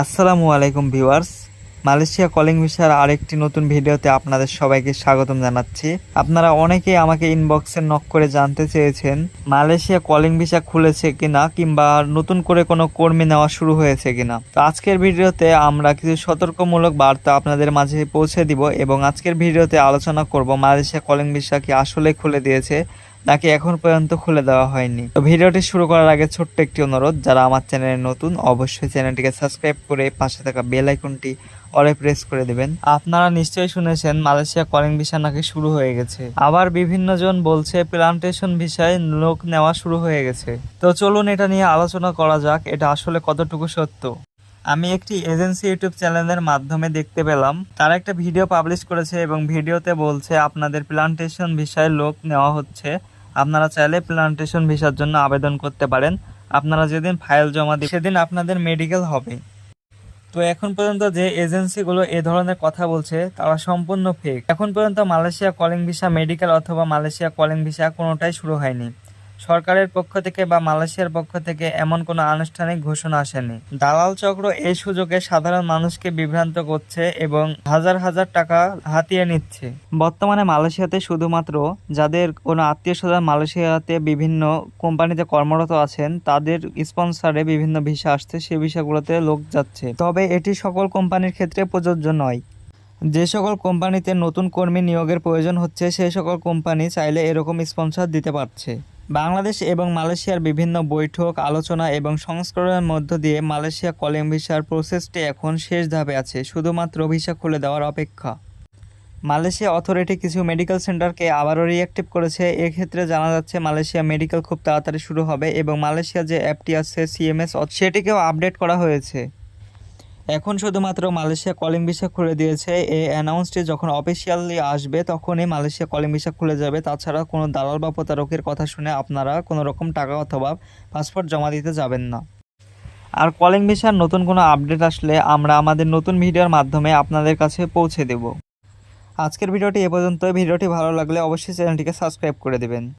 আসসালামু আলাইকুম viewers. Malaysia calling ভিসার আরেকটি নতুন ভিডিওতে আপনাদের সবাইকে স্বাগতম জানাচ্ছি। আপনারা অনেকেই আমাকে ইনবক্সে নক করে জানতে চেয়েছেন মালয়েশিয়া কলিং ভিসা খুলেছে কিনা কিংবা নতুন করে কোনো কর্মী নেওয়া শুরু হয়েছে কিনা। তো আজকের ভিডিওতে আমরা কিছু সতর্কমূলক বার্তা আপনাদের মাঝে পৌঁছে দিব এবং আজকের ভিডিওতে আলোচনা করব মালয়েশিয়া কলিং ভিসা কি আসলে খুলে দিয়েছে নাকি এখন পর্যন্ত খুলে দেওয়া হয়নি। তো ভিডিওটি শুরু করার আগে ছোট্ট একটি অনুরোধ, যারা আমার চ্যানেলে নতুন অবশ্যই চ্যানেলটিকে সাবস্ক্রাইব করে পাশে থাকা বেল আইকনটি অলে প্রেস করে দিবেন। আপনারা নিশ্চয়ই শুনেছেন মালয়েশিয়া কলিং ভিসা নাকি শুরু হয়ে গেছে, আবার বিভিন্ন জন বলছে প্লান্টেশন ভিসায় লোক নেওয়া শুরু হয়ে গেছে। তো চলুন এটা নিয়ে আলোচনা করা যাক, এটা আসলে কতটুকু সত্য। আমি একটি এজেন্সি ইউটিউব চ্যানেলের মাধ্যমে দেখতে পেলাম, তারা একটা ভিডিও পাবলিশ করেছে এবং ভিডিওতে বলছে আপনাদের প্লান্টেশন ভিসায় লোক নেওয়া হচ্ছে, আপনারা চাইলে প্লান্টেশন ভিসার জন্য আবেদন করতে পারেন। আপনারা যেদিন ফাইল জমা দিন সেদিন আপনাদের মেডিকেল হবে। তো এখন পর্যন্ত যে এজেন্সিগুলো এ ধরনের কথা বলছে তারা সম্পূর্ণ ফেক। এখন পর্যন্ত মালয়েশিয়া কলিং ভিসা মেডিকেল অথবা মালয়েশিয়া কলিং ভিসা কোনোটাই শুরু হয়নি। সরকারের পক্ষ থেকে বা মালয়েশিয়ার পক্ষ থেকে এমন কোনো আনুষ্ঠানিক ঘোষণা আসেনি। দালাল চক্র এই সুযোগে সাধারণ মানুষকে বিভ্রান্ত করছে এবং হাজার হাজার টাকা হাতিয়ে নিচ্ছে। বর্তমানে মালয়েশিয়াতে শুধুমাত্র যাদের কোনো আত্মীয় স্বজন মালয়েশিয়াতে বিভিন্ন কোম্পানিতে কর্মরত আছেন তাদের স্পন্সরে বিভিন্ন ভিসা আসছে, সেই ভিসাগুলোতে লোক যাচ্ছে। তবে এটি সকল কোম্পানির ক্ষেত্রে প্রযোজ্য নয়। যে সকল কোম্পানিতে নতুন কর্মী নিয়োগের প্রয়োজন হচ্ছে সেই সকল কোম্পানি চাইলে এরকম স্পন্সর দিতে পারছে। বাংলাদেশ এবং মালয়েশিয়ার বিভিন্ন বৈঠক, আলোচনা এবং সংস্করণের মধ্য দিয়ে মালয়েশিয়া কলিং ভিসার প্রসেসটি এখন শেষ ধাপে আছে, শুধুমাত্র ভিসা খুলে দেওয়ার অপেক্ষা। মালয়েশিয়া অথরিটি কিছু মেডিকেল সেন্টারকে আবারও রিঅ্যাক্টিভ করেছে। এক্ষেত্রে জানা যাচ্ছে মালয়েশিয়া মেডিকেল খুব তাড়াতাড়ি শুরু হবে এবং মালয়েশিয়া যে অ্যাপটি আছে সিএমএস, সেটিকেও আপডেট করা হয়েছে। এখন শুধুমাত্র মালয়েশিয়া কলিং ভিসা খুলে দিয়েছে, এই অ্যানাউন্সটি যখন অফিসিয়ালি আসবে তখনই মালয়েশিয়া কলিং ভিসা খুলে যাবে। তাছাড়া কোনো দালাল বা প্রতারকের কথা শুনে আপনারা কোনো রকম টাকা অথবা পাসপোর্ট জমা দিতে যাবেন না। আর কলিং ভিসার নতুন কোনো আপডেট আসলে আমরা আমাদের নতুন ভিডিওর মাধ্যমে আপনাদের কাছে পৌঁছে দেব। আজকের ভিডিওটি এ পর্যন্ত। ভিডিওটি ভালো লাগলে অবশ্যই চ্যানেলটিকে সাবস্ক্রাইব করে দেবেন।